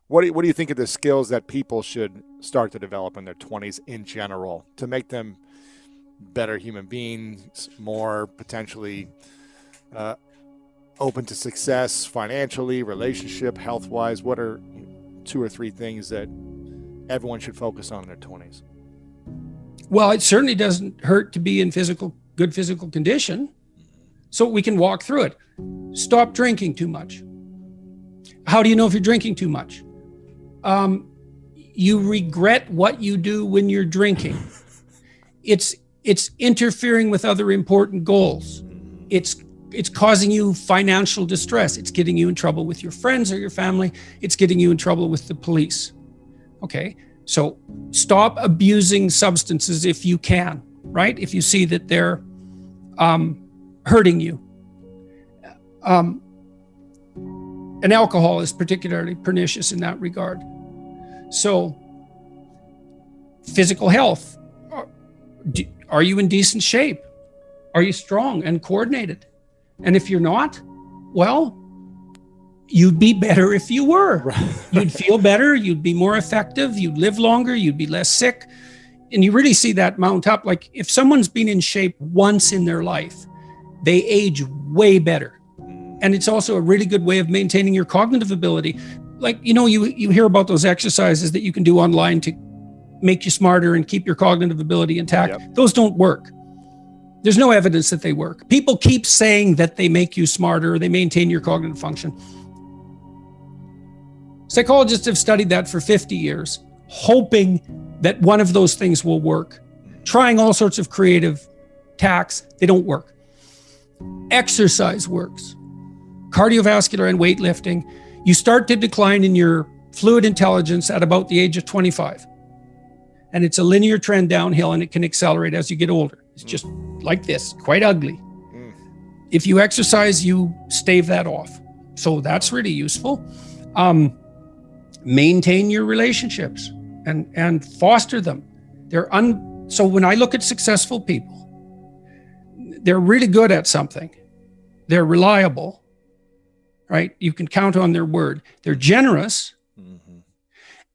What do you think of the skills that people should start to develop in their 20s in general to make them better human beings, more potentially open to success financially, relationship, health-wise? What are 2 or 3 things that everyone should focus on in their 20s? Well, it certainly doesn't hurt to be in good physical condition, so we can walk through it. Stop drinking too much. How do you know if you're drinking too much? You regret what you do when you're drinking. It's interfering with other important goals. It's causing you financial distress. It's getting you in trouble with your friends or your family. It's getting you in trouble with the police. Okay, so stop abusing substances if you can, right? If you see that they're hurting you. And alcohol is particularly pernicious in that regard. So, physical health. Are you in decent shape? Are you strong and coordinated? And if you're not, well, you'd be better if you were. Right. You'd feel better, you'd be more effective, you'd live longer, you'd be less sick. And you really see that mount up. Like if someone's been in shape once in their life, they age way better. And it's also a really good way of maintaining your cognitive ability. Like, you hear about those exercises that you can do online to make you smarter and keep your cognitive ability intact. Yep. Those don't work. There's no evidence that they work. People keep saying that they make you smarter, they maintain your cognitive function. Psychologists have studied that for 50 years, hoping that one of those things will work. Trying all sorts of creative tacks, they don't work. Exercise works. Cardiovascular and weightlifting, you start to decline in your fluid intelligence at about the age of 25. And it's a linear trend downhill, and it can accelerate as you get older. It's just like this, quite ugly. If you exercise, you stave that off. So that's really useful. Maintain your relationships and foster them. So when I look at successful people, they're really good at something. They're reliable. Right? You can count on their word. They're generous,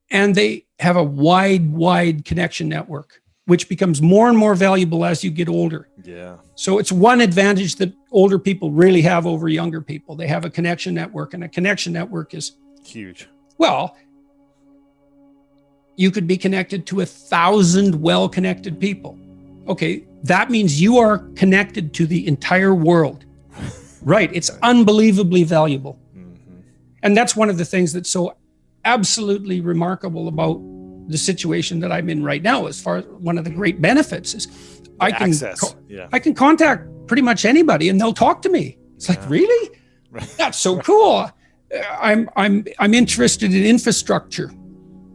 and they have a wide connection network, which becomes more and more valuable as you get older. Yeah. So it's one advantage that older people really have over younger people. They have a connection network, and a connection network is huge. Well, you could be connected to 1,000 well-connected people. Okay, that means you are connected to the entire world. Right. It's unbelievably valuable. And that's one of the things that's so absolutely remarkable about the situation that I'm in right now. As far as one of the great benefits is I can contact pretty much anybody and they'll talk to me. It's like, really? That's so cool. I'm interested in infrastructure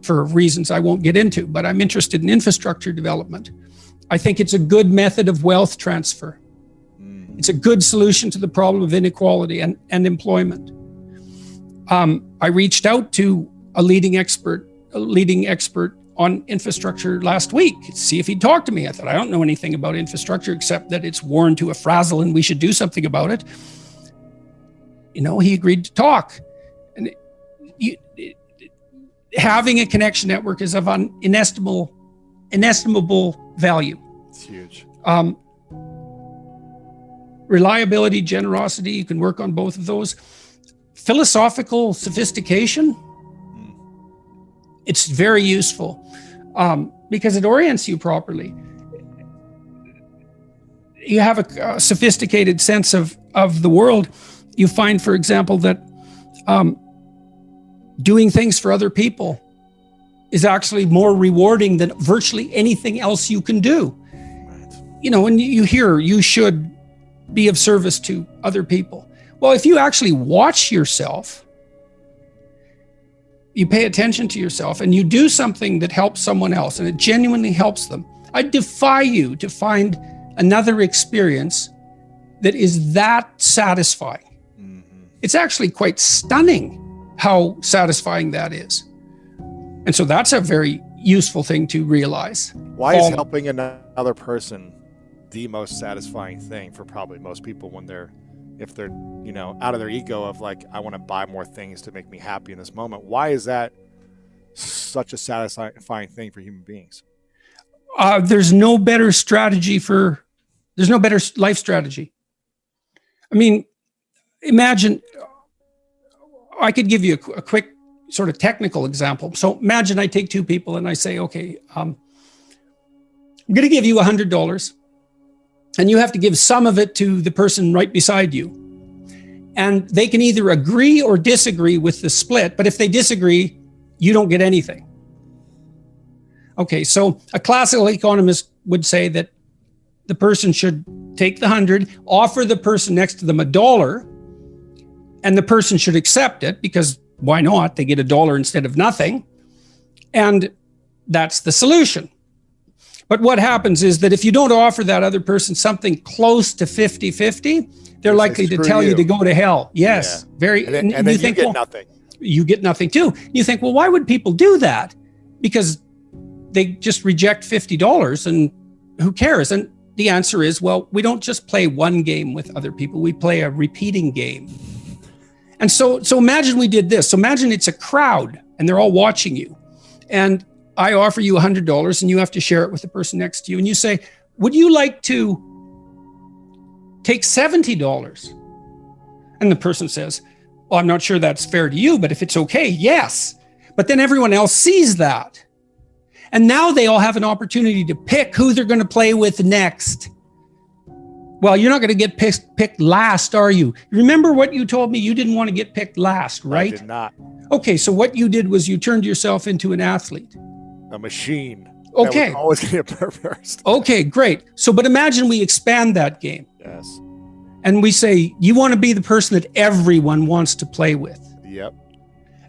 for reasons I won't get into, but I'm interested in infrastructure development. I think it's a good method of wealth transfer. It's a good solution to the problem of inequality and employment. I reached out to a leading expert on infrastructure last week to see if he'd talk to me. I thought, I don't know anything about infrastructure except that it's worn to a frazzle and we should do something about it. He agreed to talk. And having a connection network is of inestimable value. It's huge. Reliability, generosity, you can work on both of those. Philosophical sophistication, it's very useful because it orients you properly. You have a sophisticated sense of the world. You find, for example, that doing things for other people is actually more rewarding than virtually anything else you can do. Right. When you hear you should be of service to other people. Well, if you actually watch yourself, you pay attention to yourself and you do something that helps someone else and it genuinely helps them, I defy you to find another experience that is that satisfying. It's actually quite stunning how satisfying that is. And so that's a very useful thing to realize. Why is helping another person the most satisfying thing for probably most people when they're if they're, out of their ego of like, I want to buy more things to make me happy in this moment. Why is that such a satisfying thing for human beings? There's no better life strategy. I mean, imagine, I could give you a quick sort of technical example. So imagine I take two people and I say, okay, I'm going to give you $100 and you have to give some of it to the person right beside you. And they can either agree or disagree with the split, but if they disagree, you don't get anything. Okay, so a classical economist would say that the person should take the 100, offer the person next to them $1, and the person should accept it because why not? They get $1 instead of nothing. And that's the solution. But what happens is that if you don't offer that other person something close to 50-50, they're likely to tell you to go to hell. Yes, yeah. Very. And then you get nothing. You get nothing too. You think, well, why would people do that? Because they just reject $50 and who cares? And the answer is, well, we don't just play one game with other people. We play a repeating game. And so imagine we did this. So imagine it's a crowd and they're all watching you. And I offer you $100 and you have to share it with the person next to you. And you say, would you like to take $70? And the person says, well, I'm not sure that's fair to you, but if it's okay, yes. But then everyone else sees that. And now they all have an opportunity to pick who they're going to play with next. Well, you're not going to get picked last, are you? Remember what you told me? You didn't want to get picked last, right? I did not. Okay, so what you did was you turned yourself into an athlete. A machine. Okay. That was always going to get first. Okay, great. So, but imagine we expand that game. Yes. And we say, you want to be the person that everyone wants to play with. Yep.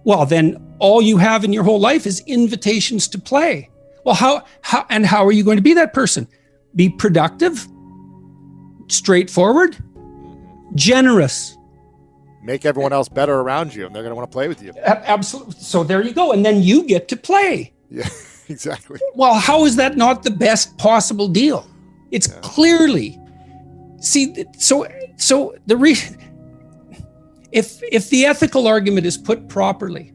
Well, then all you have in your whole life is invitations to play. Well, how are you going to be that person? Be productive, straightforward, generous. Make everyone else better around you, and they're going to want to play with you. Absolutely. So there you go. And then you get to play. Yeah, exactly. Well, how is that not the best possible deal? It's clearly, see, so if the ethical argument is put properly,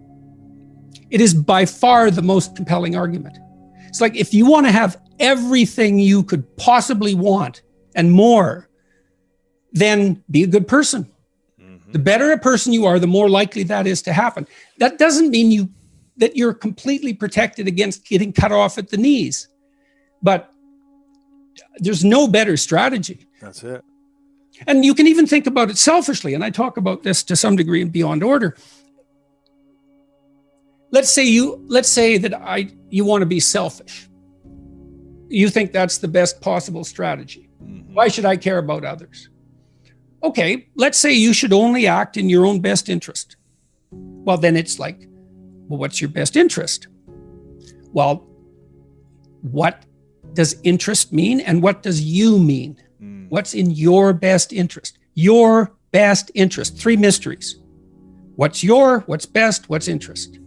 it is by far the most compelling argument. It's like, if you want to have everything you could possibly want and more, then be a good person. Mm-hmm. The better a person you are, the more likely that is to happen. That doesn't mean that you're completely protected against getting cut off at the knees, but there's no better strategy. That's it. And you can even think about it selfishly. And I talk about this to some degree in Beyond Order. Let's say that you want to be selfish. You think that's the best possible strategy. Mm-hmm. Why should I care about others? Okay, let's say you should only act in your own best interest. Well, then it's like, well, what's your best interest? Well, what does interest mean and what does you mean? What's in your best interest? Your best interest. 3 mysteries. What's best, what's interest?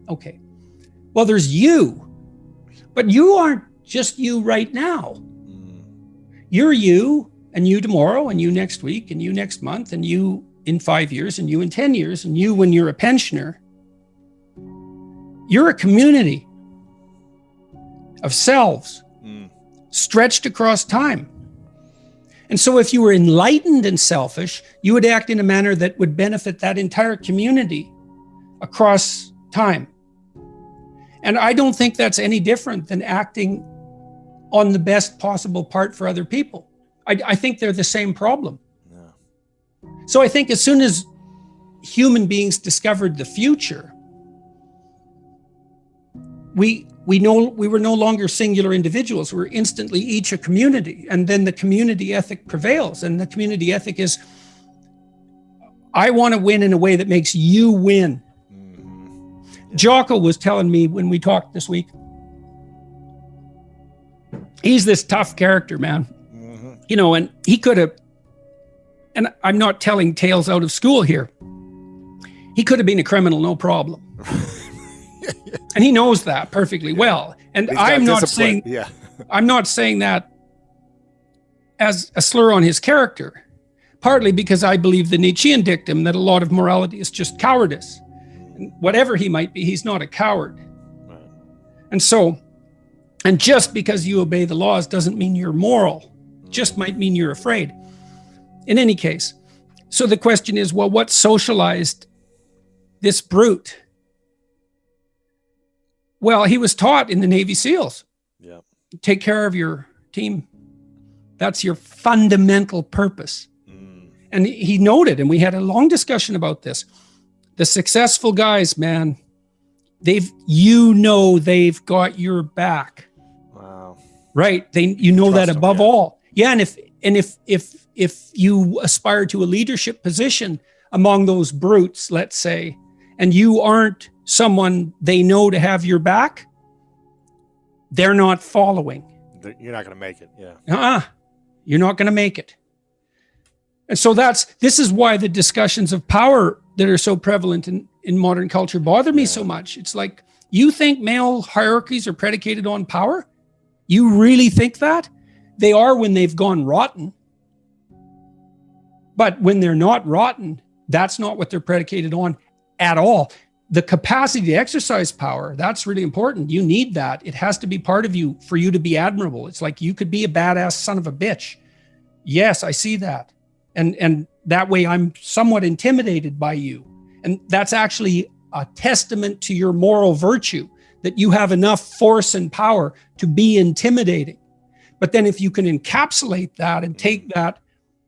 Okay. Well, there's you, but you aren't just you right now. You're you, and you tomorrow, and you next week, and you next month, and you in 5 years, and you in 10 years, and you when you're a pensioner. You're a community of selves stretched across time. And so if you were enlightened and selfish, you would act in a manner that would benefit that entire community across time. And I don't think that's any different than acting on the best possible part for other people. I think they're the same problem. Yeah. So I think as soon as human beings discovered the future, we were no longer singular individuals. We're instantly each a community. And then the community ethic prevails. And the community ethic is, I want to win in a way that makes you win. Mm-hmm. Yeah. Jocko was telling me when we talked this week, he's this tough character, man. Mm-hmm. And he could have, and I'm not telling tales out of school here, he could have been a criminal, no problem. And he knows that perfectly well. And I'm not saying that as a slur on his character, partly because I believe the Nietzschean dictum that a lot of morality is just cowardice. And whatever he might be, he's not a coward. Right. And so, and just because you obey the laws doesn't mean you're moral. It just might mean you're afraid. In any case, so the question is, well, what socialized this brute? Well, he was taught in the Navy SEALs. Yeah. Take care of your team. That's your fundamental purpose. And he noted, and we had a long discussion about this, the successful guys, man, they've got your back. Wow. Right. You know Trust that them, above yeah. all. Yeah. And if you aspire to a leadership position among those brutes, let's say, and you aren't someone they know to have your back, they're not following. You're not going to make it. Yeah. You're not going to make it. And so this is why the discussions of power that are so prevalent in modern culture bother me so much. It's like, you think male hierarchies are predicated on power? You really think that? They are when they've gone rotten. But when they're not rotten, that's not what they're predicated on at all. The capacity to exercise power, that's really important. You need that. It has to be part of you for you to be admirable. It's like you could be a badass son of a bitch. Yes, I see that. And that way I'm somewhat intimidated by you. And that's actually a testament to your moral virtue, that you have enough force and power to be intimidating. But then if you can encapsulate that and take that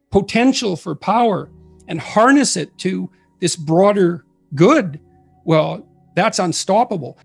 potential for power and harness it to this broader good, well, that's unstoppable.